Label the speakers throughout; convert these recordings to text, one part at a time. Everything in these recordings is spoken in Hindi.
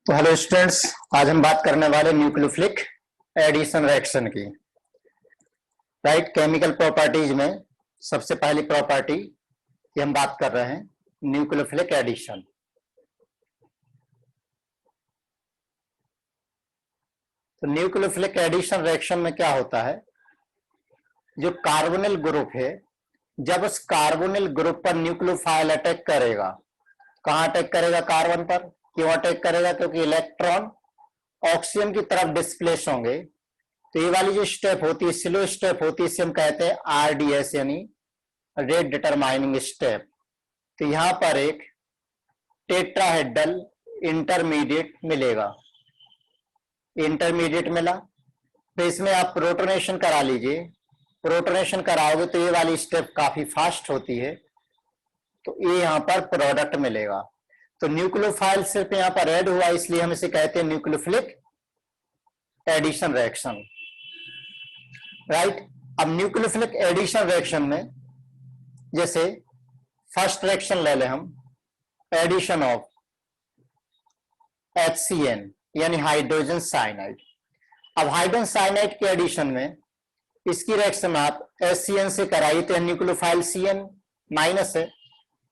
Speaker 1: तो हेलो स्टूडेंट्स, आज हम बात करने वाले न्यूक्लियोफिलिक एडिशन रिएक्शन की। राइट, केमिकल प्रॉपर्टीज में सबसे पहली प्रॉपर्टी की हम बात कर रहे हैं न्यूक्लियोफिलिक एडिशन। तो न्यूक्लियोफिलिक एडिशन रिएक्शन में क्या होता है, जो कार्बोनिल ग्रुप है, जब उस कार्बोनिल ग्रुप पर न्यूक्लियोफाइल अटैक करेगा, कहां अटैक करेगा? कार्बन पर। क्यों अटैक करेगा? क्योंकि इलेक्ट्रॉन ऑक्सीजन की तरफ डिस्प्लेस होंगे। तो ये वाली जो स्टेप होती है, स्लो स्टेप होती है, इसे हम कहते हैं आरडीएस यानी रेट डिटरमाइनिंग स्टेप। तो यहां पर एक टेट्राहेड्रल इंटरमीडिएट मिलेगा। इंटरमीडिएट मिला, तो इसमें आप प्रोटोनेशन करा लीजिए। प्रोटोनेशन कराओगे तो ये वाली स्टेप काफी फास्ट होती है, तो ये यहां पर प्रोडक्ट मिलेगा। तो न्यूक्लियोफाइल सिर्फ यहां पर ऐड हुआ, इसलिए हम इसे कहते हैं न्यूक्लियोफिलिक एडिशन रिएक्शन। राइट, अब न्यूक्लियोफिलिक एडिशन रिएक्शन में जैसे फर्स्ट रिएक्शन ले लें हम, एडिशन ऑफ HCN यानी हाइड्रोजन साइनाइड। अब हाइड्रोजन साइनाइड के एडिशन में इसकी रिएक्शन आप HCN से कराइए तो न्यूक्लियोफाइल CN माइनस है,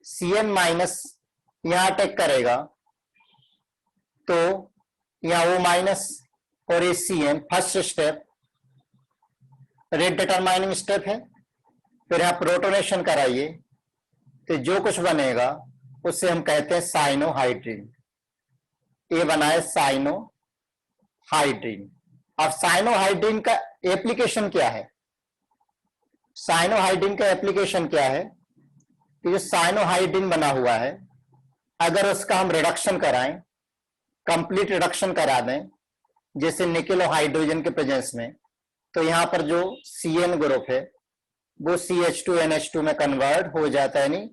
Speaker 1: CN माइनस यहां अटैक करेगा तो यहां वो माइनस और ये CN first step rate determining step है। फिर यहां प्रोटोनेशन कराइए तो जो कुछ बनेगा उससे हम कहते हैं साइनोहाइड्रीन। ये बना है साइनोहाइड्रीन। अब साइनोहाइड्रीन का एप्लीकेशन क्या है? साइनोहाइड्रीन का एप्लीकेशन क्या है कि जो साइनोहाइड्रीन बना हुआ है, अगर उसका हम रिडक्शन कराएं, कंप्लीट रिडक्शन करा दें, जैसे निकेल और हाइड्रोजन के प्रेजेंस में, तो यहां पर जो CN ग्रुप है वो CH2NH2 में कन्वर्ट हो जाता है, यानी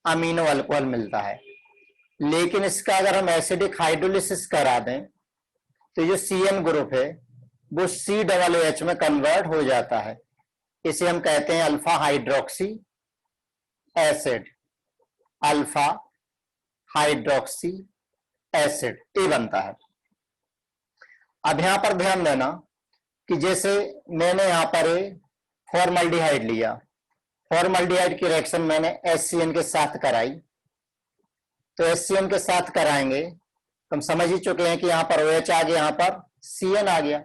Speaker 1: अमीनो अल्कोहल मिलता है। लेकिन इसका अगर हम एसिडिक हाइड्रोलिसिस करा दें तो जो CN ग्रुप है वो COOH में कन्वर्ट हो जाता है। इसे हम कहते हैं alpha hydroxy acid. Alpha hydroxy acid ये बनता है। अब यहां पर ध्यान देना कि जैसे मैंने यहां पर फॉर्मल्डिहाइड लिया, फॉर्मल्डिहाइड की रिएक्शन मैंने HCN के साथ कराई, तो HCN के साथ कराएंगे तो हम समझ ही चुके हैं कि यहां पर OH आ गया, यहां पर CN आ गया,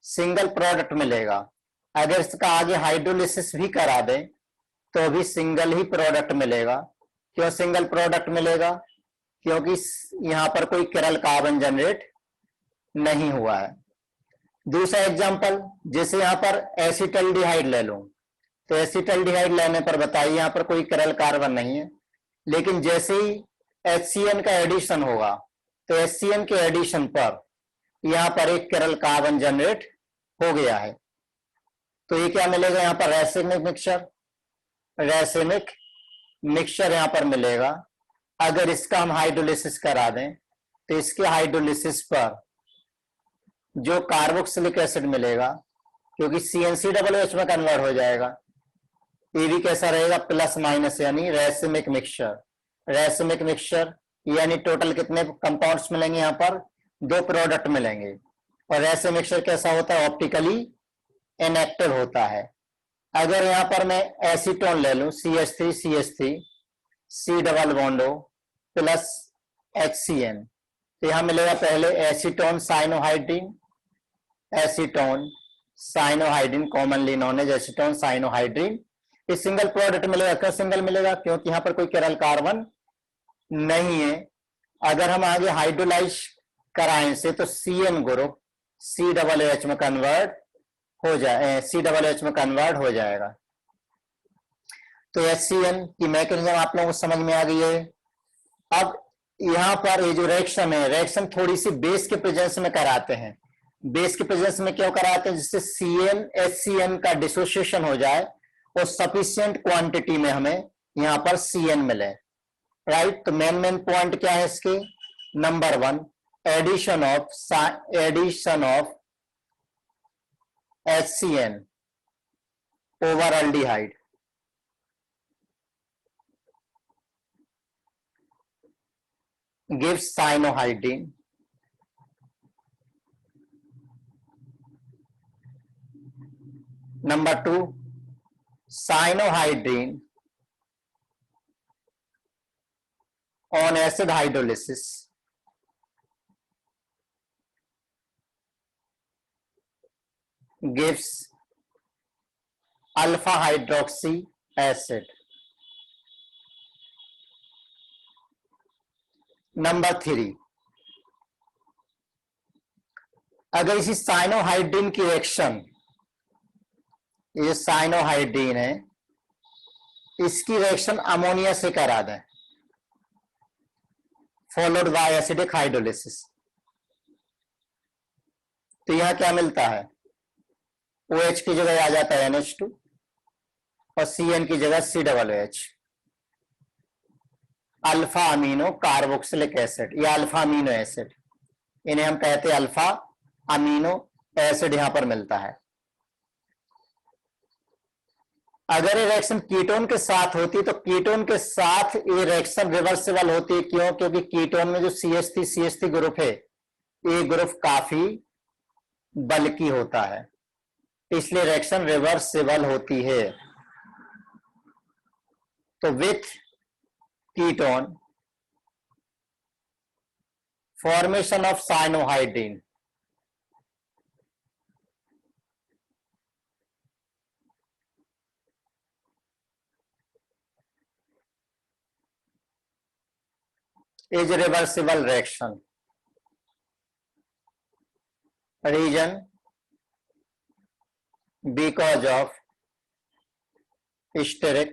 Speaker 1: सिंगल प्रोडक्ट मिलेगा। अगर इसका आगे हाइड्रोलिसिस भी करा दें तो भी सिंगल ही प्रोडक्ट मिलेगा। क्यों सिंगल प्रोडक्ट मिलेगा? क्योंकि यहां पर कोई किरल कार्बन जनरेट नहीं हुआ है। दूसरा एग्जांपल, जैसे यहां पर एसिटल्डिहाइड ले लो, तो एसिटल्डिहाइड लेने पर बताइए यहां पर कोई किरल कार्बन नहीं है, लेकिन जैसे ही HCN का एडिशन होगा तो HCN के एडिशन पर यहां पर एक किरल कार्बन जनरेट हो गया है। तो ये क्या मिलेगा? यहां पर रैसिमिक मिक्सचर यहां पर मिलेगा। अगर इसका हम हाइड्रोलिसिस करा दें तो इसके हाइड्रोलिसिस पर जो कार्बोक्सिलिक एसिड मिलेगा, क्योंकि CnCOOH में कन्वर्ट हो जाएगा, ये भी कैसा रहेगा? प्लस माइनस यानी रैसिमिक मिक्सचर। रैसिमिक मिक्सचर यानी टोटल कितने कंपाउंड्स मिलेंगे? यहां पर 2 प्रोडक्ट मिलेंगे। और रैसिमिक मिक्सचर कैसा होता है? ऑप्टिकली इनएक्टिव होता है। अगर यहां पर मैं एसीटोन ले लूं, CH3CH3 C double bond O plus HCN, तो यहां मिलेगा पहले acetone cyanohydrin, acetone cyanohydrin, commonly known as acetone cyanohydrin. ये सिंगल प्रोडक्ट मिलेगा। क्यों सिंगल मिलेगा? क्योंकि यहां पर कोई किरल कार्बन नहीं है। अगर हम आगे हाइड्रोलाइज कराएं से तो CN ग्रुप COOH में कन्वर्ट हो जाए, COOH में कन्वर्ट हो जाएगा। तो HCN की मैकेनिज्म आप लोगों को समझ में आ गई है। अब यहां पर ये जो रिएक्शन है, रिएक्शन थोड़ी सी बेस के प्रेजेंस में कराते हैं। बेस के प्रेजेंस में क्यों कराते हैं? जिससे CN HCN का डिसोसिएशन हो जाए और सफिशिएंट क्वांटिटी में हमें यहां पर CN मिले। राइट, तो मेन पॉइंट क्या है इसके? Number 1, addition of HCN over aldehyde gives cyanohydrine number 2 cyanohydrine on acid hydrolysis gives alpha hydroxy acid. Number 3 अगर इसी साइनोहाइड्रीन की रिएक्शन, ये साइनोहाइड्रीन है, इसकी रिएक्शन अमोनिया से करा दें फॉलोड बाय एसिडिक हाइड्रोलिसिस, तो यहां क्या मिलता है? OH की जगह आ जाता है NH2 और CN की जगह COOH, alpha amino carboxylic acid या अल्फा अमीनो एसिड, इन्हें हम कहते हैं अल्फा अमीनो एसिड, यहां पर मिलता है। अगर ये रिएक्शन कीटोन के साथ होती तो कीटोन के साथ ये रिएक्शन रिवर्सिबल होती। क्यों? क्योंकि कीटोन में जो CH3 ग्रुप है, ये ग्रुप काफी बल्की होता है, इसलिए रिएक्शन रिवर्सिबल होती है। तो with ketone formation of cyanohydrin, is reversible reaction. Reason because of steric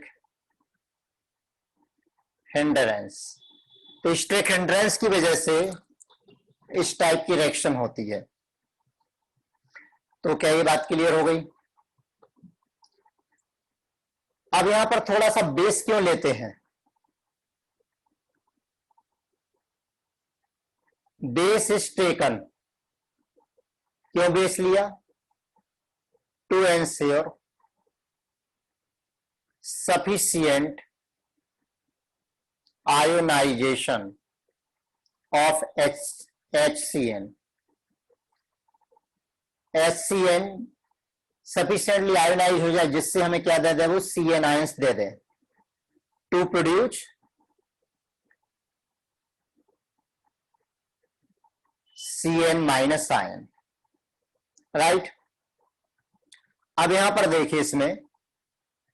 Speaker 1: hindrance. तो स्टेरिक हिंड्रेंस की वजह से इस टाइप की रिएक्शन होती है। तो क्या ये बात क्लियर हो गई? अब यहां पर थोड़ा सा बेस क्यों लेते हैं? बेस इज टेकन, क्यों बेस लिया? To ensure sufficient ionization of HCN। HCN sufficiently ionize हो जाए, जिससे हमें क्या दे दे? वो CN आयंस दे दे, to produce CN minus ion, right. अब यहां पर देखिए, इसमें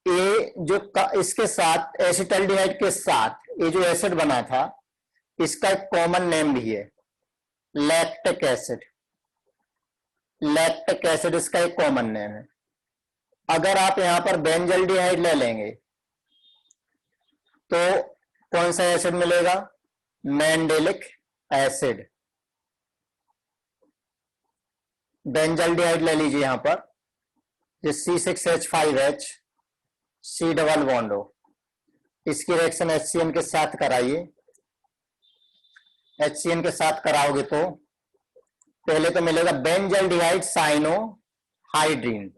Speaker 1: ये जो इसके साथ एसिटाल्डिहाइड के साथ ये जो एसिड बना था, इसका एक कॉमन नेम भी है, लैक्टिक एसिड। लैक्टिक एसिड इसका एक कॉमन नेम है। अगर आप यहां पर बेंजल्डिहाइड ले लेंगे तो कौन सा एसिड मिलेगा? Mandelic acid. बेंजल्डिहाइड ले लीजिए, यहां पर जो C6H5H C डबल बॉन्ड हो, इसकी रिएक्शन HCN के साथ कराइए। HCN के साथ कराओगे तो पहले तो मिलेगा बेंजल्डिहाइड साइनोहाइड्रीन,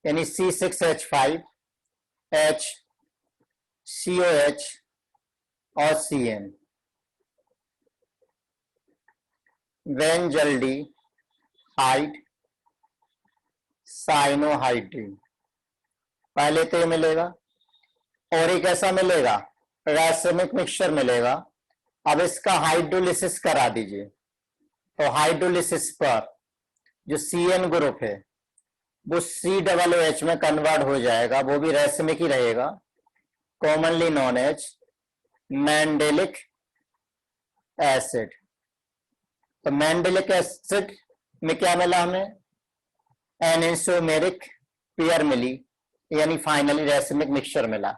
Speaker 1: यानी C6H5H COH और CN, बेंजल्डिहाइड साइनोहाइड्रीन। पहले तो ये मिलेगा, और एक ऐसा मिलेगा रासायनिक मिक्सचर मिलेगा। अब इसका हाइड्रोलिसिस करा दीजिए, तो हाइड्रोलिसिस पर जो CN ग्रुप है वो COOH में कन्वर्ट हो जाएगा, वो भी रैसमिक ही रहेगा, commonly known as mandelic acid. तो मैंडेलिक एसिड में क्या मिला हमें? एनेंसोमेरिक पेयर मिली, यानी फाइनली रैसमिक मिक्सचर मिला।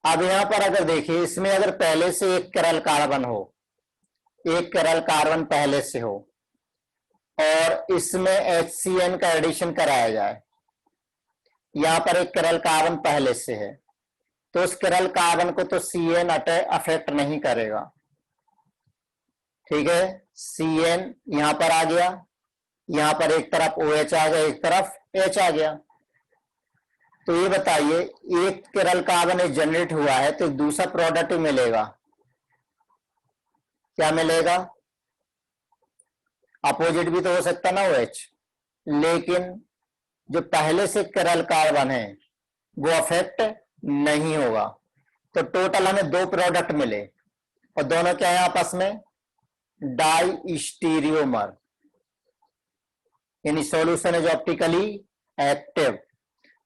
Speaker 1: अब यहां पर अगर देखिए, इसमें अगर पहले से एक चिरल कार्बन हो, एक चिरल कार्बन पहले से हो, और इसमें HCN का एडिशन कराया जाए, यहां पर एक चिरल कार्बन पहले से है, तो उस चिरल कार्बन को तो CN अफेक्ट नहीं करेगा, ठीक है। CN यहां पर आ गया, यहां पर एक तरफ OH आ गया, एक तरफ H आ गया। तो ये बताइए, एक चिरल कार्बन जनरेट हुआ है तो दूसरा प्रोडक्ट मिलेगा, क्या मिलेगा? अपोजिट भी तो हो सकता ना OH, लेकिन जो पहले से करल कार्बन है वो अफेक्ट नहीं होगा। तो टोटल हमें 2 प्रोडक्ट मिले और दोनों क्या है आपस में, डाई स्टीरियोमर, यानी सॉल्यूशन इज ऑप्टिकली एक्टिव।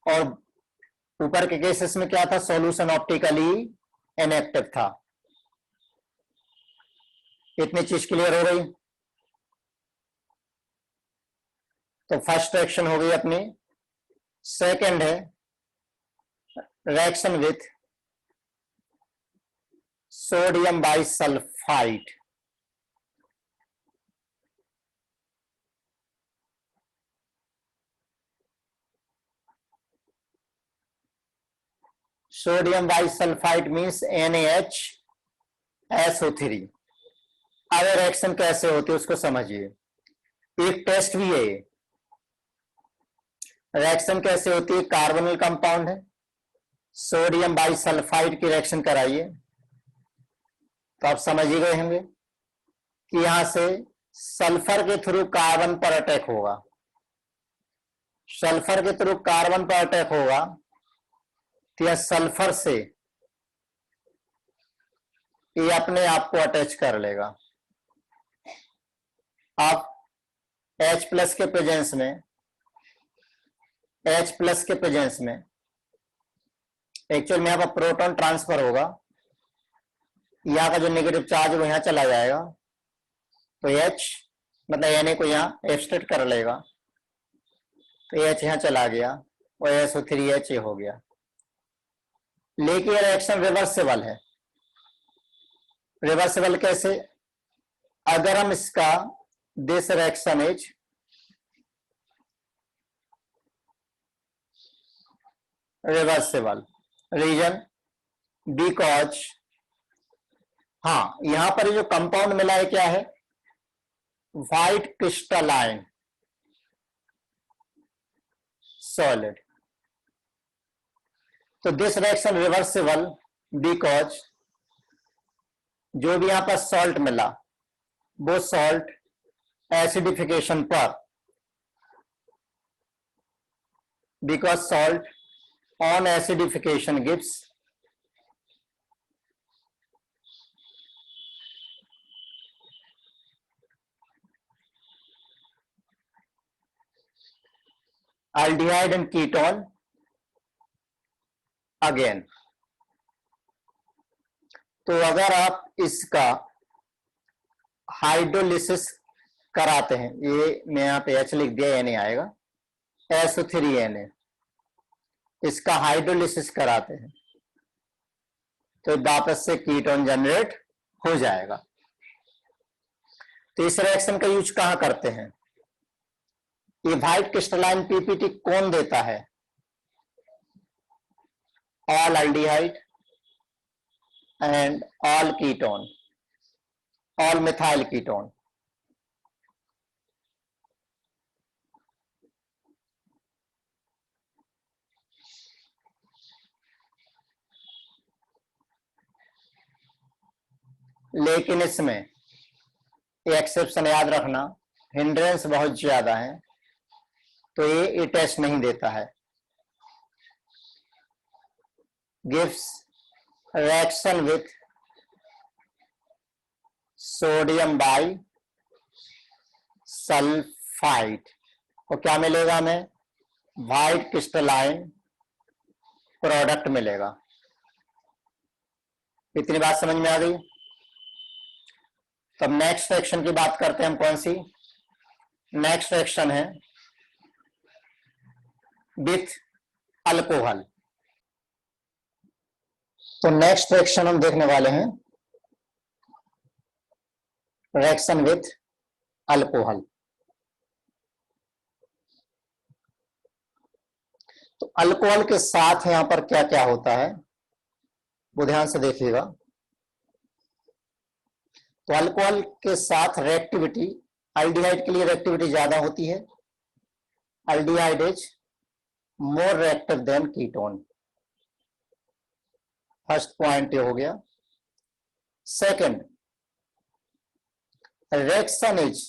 Speaker 1: और ऊपर के केसेस में क्या था, सॉल्यूशन ऑप्टिकली इनएक्टिव था। इतनी चीज क्लियर हो गई। तो फर्स्ट रिएक्शन हो गई अपनी। सेकंड है reaction with sodium bisulphide. Sodium bisulphide means NaHSO3। अब रिएक्शन कैसे होती है उसको समझिए, एक टेस्ट भी है ये। रिएक्शन कैसे होती है, कार्बोनिल कंपाउंड है, सोडियम बाइसल्फाइड की रिएक्शन कराइए तो आप समझ ही गए होंगे कि यहां से सल्फर के थ्रू कार्बन पर अटैक होगा। सल्फर के थ्रू कार्बन पर अटैक होगा तो यह सल्फर से ये अपने आप को अटैच कर लेगा। आप H प्लस के प्रेजेंस में, H प्लस के प्रेजेंस में एक्चुअल में यहां पर प्रोटॉन ट्रांसफर होगा, यहां का जो नेगेटिव चार्ज वो यहां चला जाएगा तो H मतलब Na को यहां एब्स्ट्रैक्ट कर लेगा तो H यहां चला गया और SO3H हो गया। लेकिन यह रिएक्शन रिवर्सिबल है। रिवर्सिबल कैसे, अगर हम इसका this reaction is reversible reason because, हाँ यहां पर जो कंपाउंड मिला है क्या है, व्हाइट क्रिस्टलाइन सॉलिड। तो दिस रिएक्शन रिवर्सिबल बिकॉज जो भी यहां पर सॉल्ट मिला वो सॉल्ट एसिडिफिकेशन पर, because salt on acidification gives aldehyde and ketone again। तो अगर आप इसका हाइड्रोलिसिस कराते हैं, ये मैं यहाँ पे H लिख दिया, ये नहीं आएगा, SO3Na, इसका हाइड्रोलिसिस कराते हैं तो वापस से कीटोन जनरेट हो जाएगा। तो इस रिएक्शन का यूज कहां करते हैं, ये व्हाइट क्रिस्टलाइन पीपीटी कौन देता है, all aldehyde and all ketone, all methyl ketone. लेकिन इसमें एक्सेप्शन याद रखना, हिंड्रेंस बहुत ज्यादा है तो ये टेस्ट नहीं देता है। Gives reaction with sodium by sulphide और क्या मिलेगा हमें, व्हाइट क्रिस्टलाइन प्रोडक्ट मिलेगा। इतनी बात समझ में आ गई। तब नेक्स्ट रिएक्शन की बात करते हैं हम, कौन सी, नेक्स्ट रिएक्शन है विथ अल्कोहल। तो नेक्स्ट रिएक्शन हम देखने वाले हैं रिएक्शन विथ अल्कोहल। तो अल्कोहल के साथ यहां पर क्या क्या होता है वो ध्यान से देखिएगा। तो अल्कोहल के साथ रिएक्टिविटी, एल्डिहाइड के लिए रिएक्टिविटी ज्यादा होती है, aldehyde is more reactive than ketone. First point ये हो गया। Second, reaction is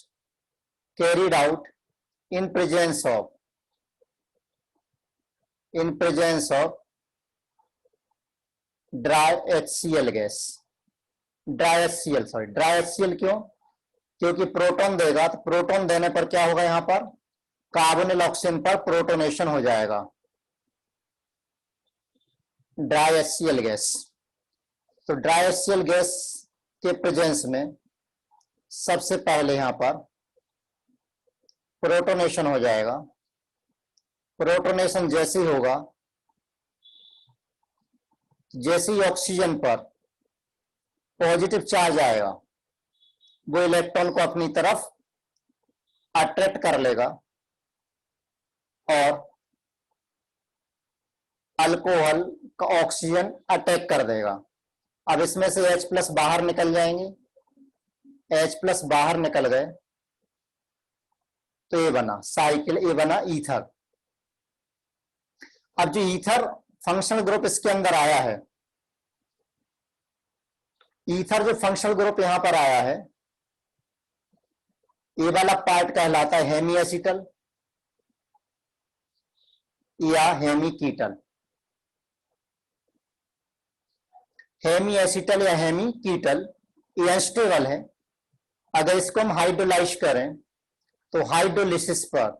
Speaker 1: carried out in presence of in presence of dry HCl gas. Dry HCl क्यों? क्योंकि प्रोटॉन देगा, तो प्रोटॉन देने पर क्या होगा, यहां पर कार्बोनिल ऑक्सीजन पर प्रोटोनेशन हो जाएगा, ड्राई HCl गैस। तो ड्राई HCl गैस के प्रेजेंस में सबसे पहले यहां पर प्रोटोनेशन हो जाएगा। प्रोटोनेशन जैसे ही होगा, जैसे ही ऑक्सीजन पर पॉजिटिव चार्ज आएगा, वो इलेक्ट्रॉन को अपनी तरफ अट्रैक्ट कर लेगा और अल्कोहल का ऑक्सीजन अटैक कर देगा। अब इसमें से H+ बाहर निकल जाएंगे, H+ बाहर निकल गए तो ये बना साइकिल, ये बना ईथर। अब जो ईथर फंक्शनल ग्रुप इसके अंदर आया है, ईथर जो फंक्शनल ग्रुप यहां पर आया है, ये वाला पार्ट कहलाता है हेमी एसिटल या हेमी कीटल। हेमी एसिटल या हेमी कीटल ये अनस्टेबल है। अगर इसको हम हाइड्रोलाइज करें तो हाइड्रोलिसिस पर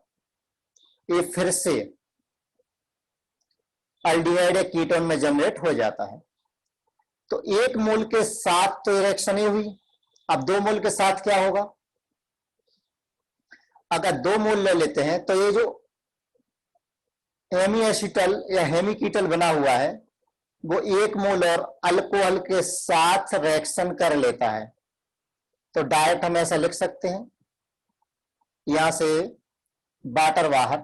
Speaker 1: ये फिर से अल्डिहाइड या कीटोन में जनरेट हो जाता है। तो एक मोल के साथ तो रिएक्शन ही हुई, अब 2 मोल के साथ क्या होगा? अगर 2 मोल ले लेते हैं तो ये जो हेमी एसिटल या हेमी कीटल बना हुआ है, वो 1 मोल और अल्कोहल के साथ रिएक्शन कर लेता है। तो डायरेक्ट हम ऐसा लिख सकते हैं, यहां से वाटर बाहर,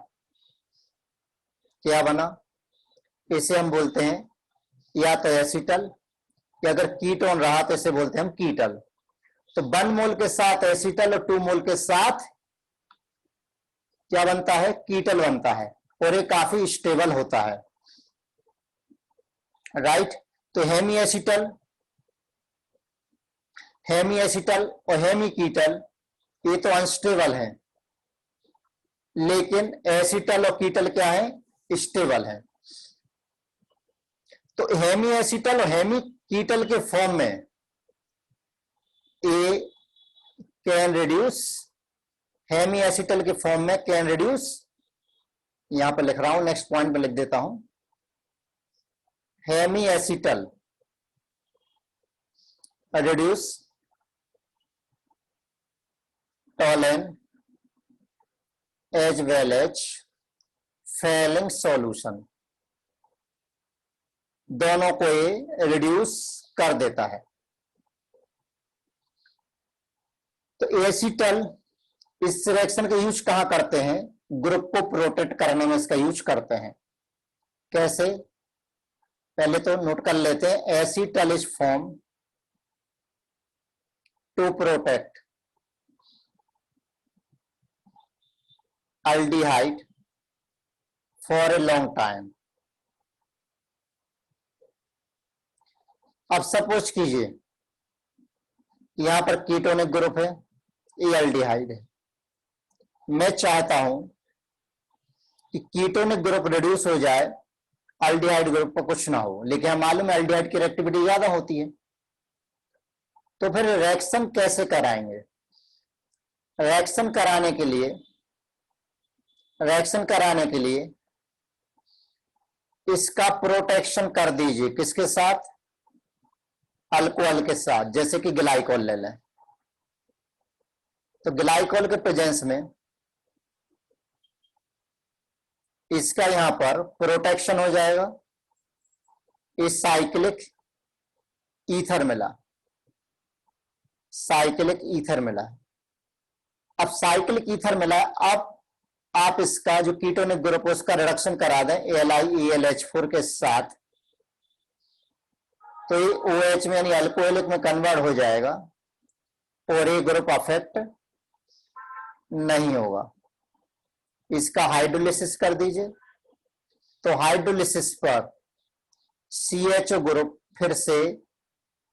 Speaker 1: क्या बना? इसे हम बोलते हैं या तो एसिटल, या अगर कीटोन रहा तो इसे बोलते हैं हम कीटल। तो 1 मोल के साथ एसिटल और 2 मोल के साथ क्या बनता है? कीटल बनता है, और ये काफी स्टेबल होता है, राइट। तो हेमी एसिटल और हेमी कीटल ये तो अनस्टेबल है, लेकिन एसिटल और कीटल क्या है? स्टेबल है। तो हेमी एसिटल और हेमी कीटल के फॉर्म में ए कैन रिड्यूस, हेमी एसिटल के फॉर्म में कैन रिड्यूस, यहां पर लिख रहा हूं, नेक्स्ट पॉइंट में लिख देता हूं, hemiacetal reduce Tollens as well as Fehling solution, दोनों को ये रिड्यूस कर देता है। तो एसिटल इस रिएक्शन का यूज कहां करते हैं? ग्रुप को प्रोटेक्ट करने में इसका यूज करते हैं। कैसे? पहले तो नोट कर लेते हैं, acetal is form to protect aldehyde for a long time। अब सपोज कीजिए यहां पर कीटोनिक ग्रुप है, ये एल्डिहाइड है, मैं चाहता हूं कि कीटोनिक ग्रुप रिड्यूस हो जाए, एल्डिहाइड ग्रुप पर कुछ ना हो, लेकिन हमें मालूम है एल्डिहाइड की रिएक्टिविटी ज्यादा होती है। तो फिर रिएक्शन कैसे कराएंगे? रिएक्शन कराने के लिए इसका प्रोटेक्शन कर दीजिए, किसके साथ? अल्कोहल के साथ। जैसे कि ग्लाइकोल ले लें, तो ग्लाइकोल के प्रेजेंस में इसका यहां पर प्रोटेक्शन हो जाएगा, इस साइक्लिक ईथर मिला, साइक्लिक ईथर मिला। अब साइक्लिक ईथर मिला, अब आप इसका जो कीटोनिक ग्रुप है उसका रिडक्शन करा दें AlIELH4 के साथ, तो ये OH में यानी अल्कोहलिक में कन्वर्ट हो जाएगा और ये ग्रुप अफेक्ट नहीं होगा। इसका हाइड्रोलिसिस कर दीजिए, तो हाइड्रोलिसिस पर CHO ग्रुप फिर से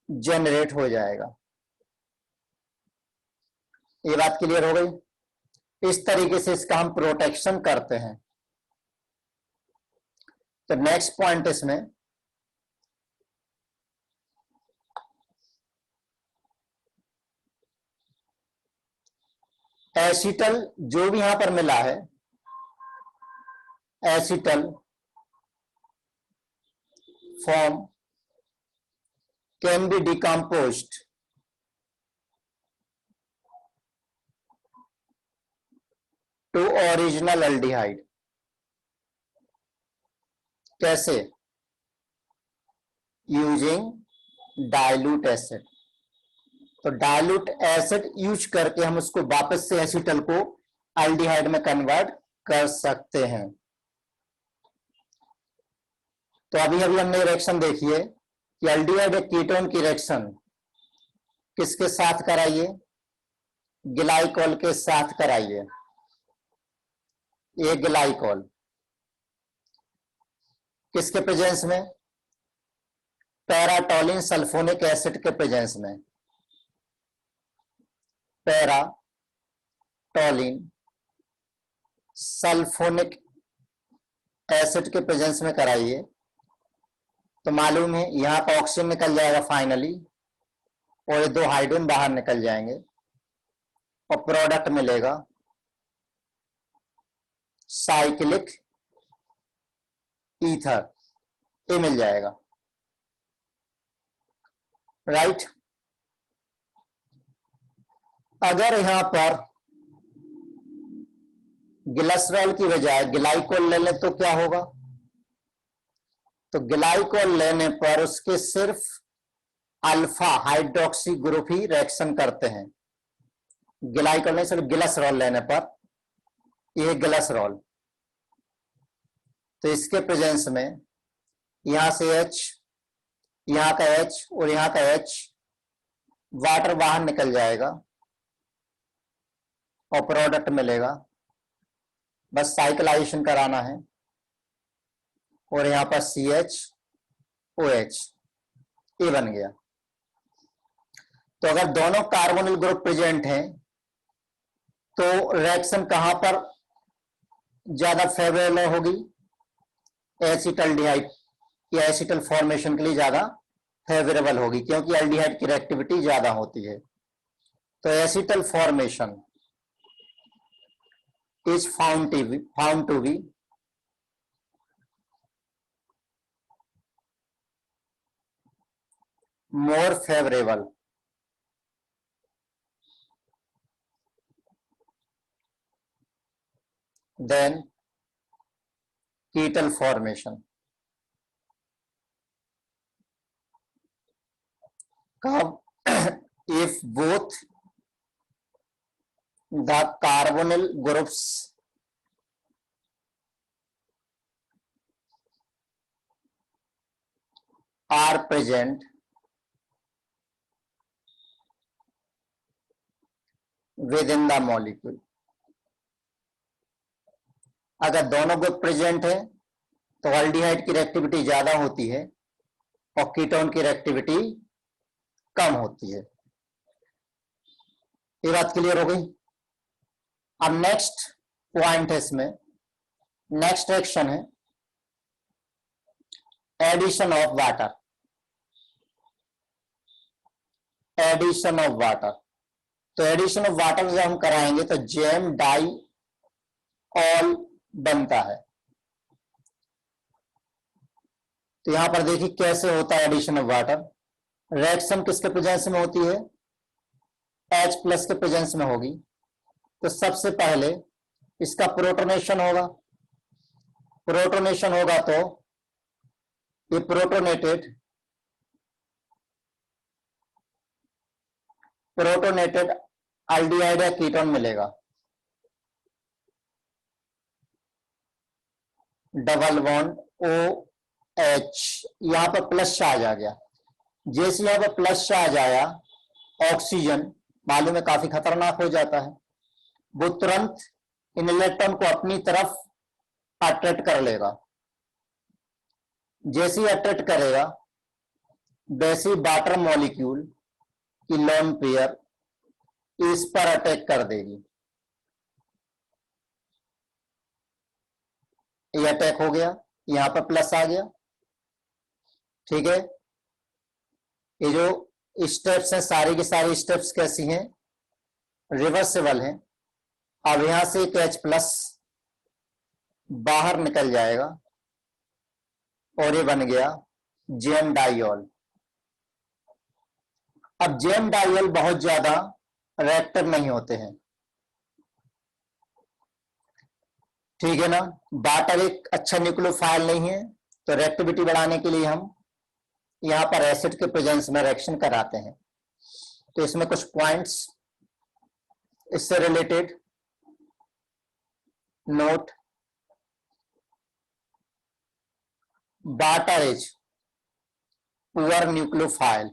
Speaker 1: जनरेट हो जाएगा। ये बात क्लियर हो गई? इस तरीके से इसका हम प्रोटेक्शन करते हैं। तो नेक्स्ट पॉइंट इसमें एसिटल जो भी यहां पर मिला है, acetal form can be decomposed to original aldehyde. कैसे? Using dilute acid. तो डाइल्यूट एसिड यूज करके हम उसको वापस से एसिटल को एल्डिहाइड में कन्वर्ट कर सकते हैं। तो अभी अभी हमने रिएक्शन देखी है कि एल्डिहाइड एक कीटोन की रिएक्शन किसके साथ कराइए? ग्लाइकोल के साथ कराइए। ये ग्लाइकोल किसके प्रेजेंस में? पैराटोलिन सल्फोनिक एसिड के प्रेजेंस में। पैराटोलिन सल्फोनिक एसिड के प्रेजेंस में कराइए। तो मालूम है यहां का ऑक्सीजन निकल जाएगा फाइनली, और ये 2 हाइड्रोजन बाहर निकल जाएंगे और प्रोडक्ट मिलेगा साइक्लिक ईथर, ये मिल जाएगा। राइट। अगर यहां पर ग्लिसरॉल की बजाय ग्लाइकोल ले लें तो क्या होगा? तो ग्लाइकोल लेने पर उसके सिर्फ अल्फा हाइड्रोक्सी ग्रुप ही रिएक्शन करते हैं। ग्लाइकोल नहीं, सिर्फ ग्लिसरॉल लेने पर, यह ग्लिसरॉल। तो इसके प्रेजेंस में यहां से H, यहां का H और यहां का H, वाटर बाहर निकल जाएगा और प्रोडक्ट मिलेगा। बस साइक्लाइजेशन कराना है और यहां पर CHOH, ये बन गया। तो अगर दोनों कार्बोनिल ग्रुप प्रेजेंट हैं तो रिएक्शन कहां पर ज्यादा फेवरेबल होगी? एसिटल्डिहाइड या एसिटल फॉर्मेशन के लिए ज्यादा फेवरेबल होगी, क्योंकि एल्डिहाइड की रिएक्टिविटी ज्यादा होती है। तो acetal formation is found to be more favorable than ketal formation. If both the carbonyl groups are present within the molecule. अगर दोनों ग्रुप प्रेजेंट है तो एल्डिहाइड की रिएक्टिविटी ज्यादा होती है और कीटोन की रिएक्टिविटी कम होती है। ये बात क्लियर हो गई। अब नेक्स्ट पॉइंट है इसमें, नेक्स्ट रिएक्शन है addition of water. Addition of water, तो एडिशन ऑफ वाटर जब हम कराएंगे तो जेम डाई ऑल बनता है। तो यहां पर देखिए कैसे होता है एडिशन ऑफ वाटर। रिएक्शन किसके प्रेजेंस में होती है? H प्लस के प्रेजेंस में होगी। तो सबसे पहले इसका प्रोटोनेशन होगा। प्रोटोनेशन होगा तो ये प्रोटोनेटेड एल्डिहाइड या कीटोन मिलेगा। डबल बॉन्ड OH, यहां पर प्लस चार्ज आ गया। जैसे यहां पर प्लस चार्ज आया, ऑक्सीजन मालूम है काफी खतरनाक हो जाता है, वो तुरंत इन इलेक्ट्रॉन को अपनी तरफ अट्रैक्ट कर लेगा। जैसे ही अट्रैक्ट करेगा वैसे ही वाटर मॉलिक्यूल की लोन पेयर इस पर अटैक कर देगी। ये अटैक हो गया यहां पर प्लस आ गया। ठीक है, ये जो स्टेप्स हैं सारी की सारी स्टेप्स कैसी हैं, रिवर्सिबल हैं। अब यहां से एक H प्लस बाहर निकल जाएगा और ये बन गया जेम डाइऑल। अब जेम डाइऑल बहुत ज्यादा रिएक्टिव नहीं होते हैं, ठीक है ना। वाटर एक अच्छा न्यूक्लियोफाइल नहीं है, तो रिएक्टिविटी बढ़ाने के लिए हम यहां पर एसिड के प्रेजेंस में रिएक्शन कराते हैं। तो इसमें कुछ पॉइंट्स इससे related note. Water is poor nucleophile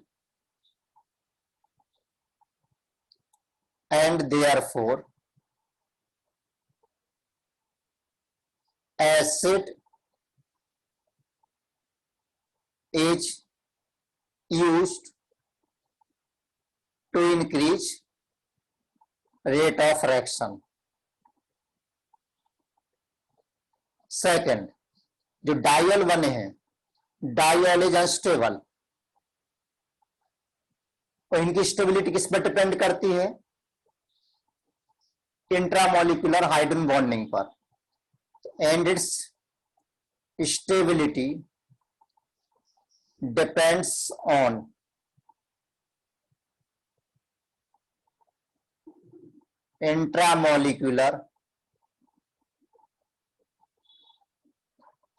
Speaker 1: and therefore acid is used to increase rate of reaction. Second, जो डाइऑल बने हैं, डाइऑल इज अनस्टेबल, और इनकी स्टेबिलिटी किस पर डिपेंड करती है, इंट्रामोलिकुलर हाइड्रोजन बॉन्डिंग पर, and it's stability depends on intramolecular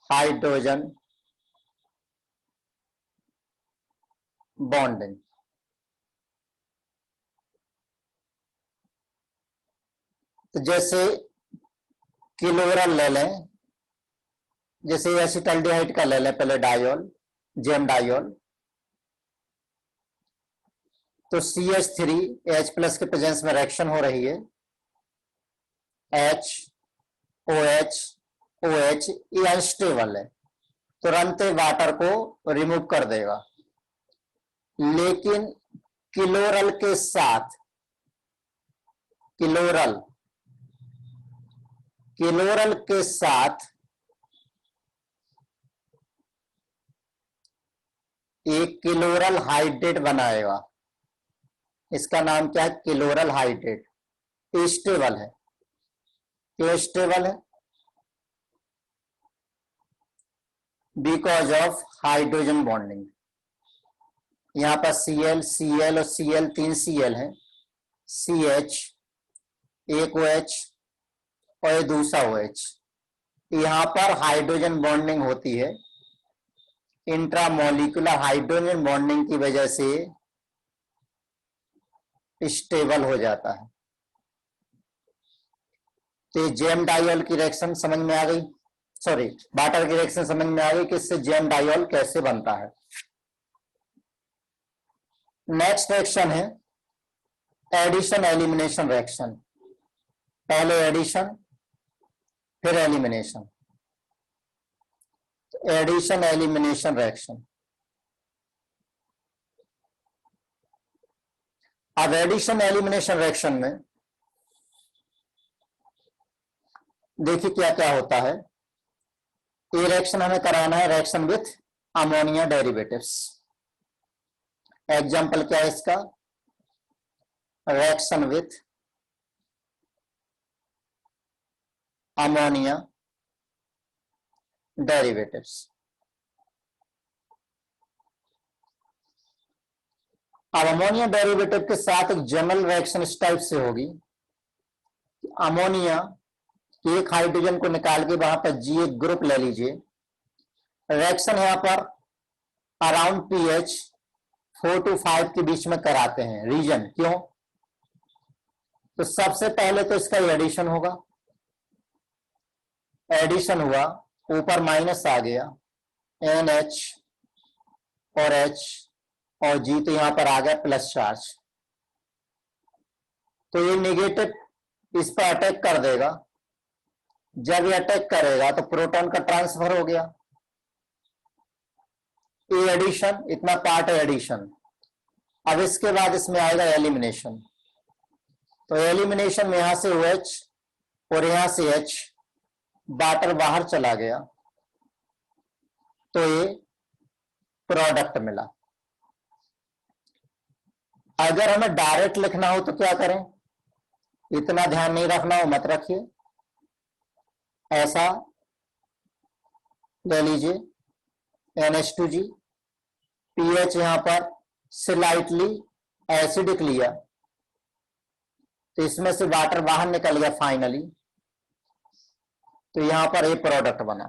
Speaker 1: hydrogen bonding. तो जैसे किलोरल ले लें, जैसे एसिटाल्डिहाइड का ले लें पहले डाइऑल, जेम डाइऑल, तो CH3 H प्लस के प्रेजेंस में रिएक्शन हो रही है, H OH OH ये अनस्टेबल है, तुरंत वाटर को रिमूव कर देगा। लेकिन किलोरल के साथ, किलोरल के साथ एक किलोरल हाइड्रेट बनाएगा, इसका नाम क्या है, किलोरल हाइड्रेट। स्टेबल है, क्यों स्टेबल है, बिकॉज ऑफ हाइड्रोजन बॉन्डिंग। यहां पर Cl और Cl 3 Cl है, CH एक OH और ये दूसरा OH, यहां पर हाइड्रोजन बॉन्डिंग होती है, इंट्रामोलिकुलर हाइड्रोजन बॉन्डिंग की वजह से स्टेबल हो जाता है। तो जेम डाइऑल की रिएक्शन समझ में आ गई, सॉरी वाटर की रिएक्शन समझ में आ गई कि इससे जेम डाइऑल कैसे बनता है। नेक्स्ट रिएक्शन है एडिशन एलिमिनेशन रिएक्शन। पहले एडिशन फिर एलिमिनेशन, एडिशन एलिमिनेशन रिएक्शन। अब एडिशन एलिमिनेशन रिएक्शन में देखिए क्या क्या होता है। ये रिएक्शन हमें कराना है reaction with ammonia derivatives. Example क्या है इसका, रिएक्शन विथ अमोनिया डेरिवेटिव्स। अब अमोनिया डेरिवेटिव के साथ एक जनरल रिएक्शन इस टाइप से होगी, अमोनिया एक हाइड्रोजन को निकाल के वहां पर G एक ग्रुप ले लीजिए। रिएक्शन यहां पर अराउंड pH 4 to 5 के बीच में कराते हैं। रीजन क्यों, तो सबसे पहले तो इसका एडिशन होगा, एडिशन हुआ, ऊपर माइनस आ गया, NH और H और G, तो यहां पर आ गया प्लस चार्ज। तो ये नेगेटिव इस पर अटैक कर देगा, जब ये अटैक करेगा तो प्रोटॉन का ट्रांसफर हो गया। ये एडिशन, इतना पार्ट है एडिशन। अब इसके बाद इसमें आएगा एलिमिनेशन। तो एलिमिनेशन में यहां से OH और यहां से H, वाटर बाहर चला गया, तो ये प्रोडक्ट मिला। अगर हमें डायरेक्ट लिखना हो तो क्या करें, इतना ध्यान नहीं रखना हो मत रखिए, ऐसा ले लीजिए NH2G, पीएच यहां पर स्लाइटली एसिडिक लिया तो इसमें से वाटर बाहर निकल गया फाइनली, तो यहां पर ये प्रोडक्ट बना।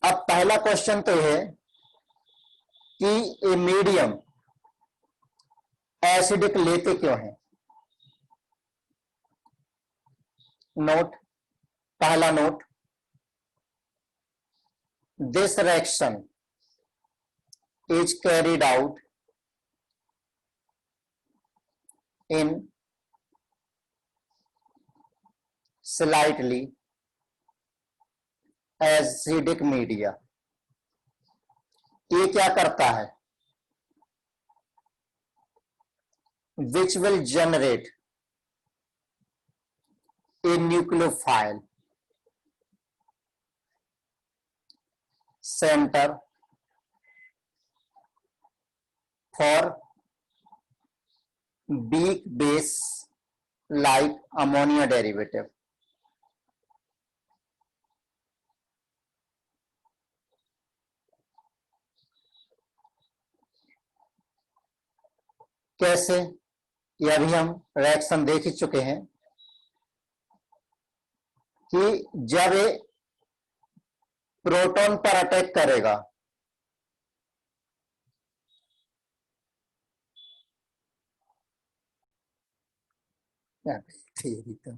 Speaker 1: अब पहला क्वेश्चन तो है कि ये मीडियम एसिडिक लेते क्यों है। नोट, पहला note, this reaction is carried out in slightly acidic media। ये क्या करता है, which will generate a nucleophile center for weak base like ammonia derivative। कैसे, ये अभी हम रिएक्शन देख ही चुके हैं कि जब ये प्रोटॉन पर अटैक करेगा ठीक है।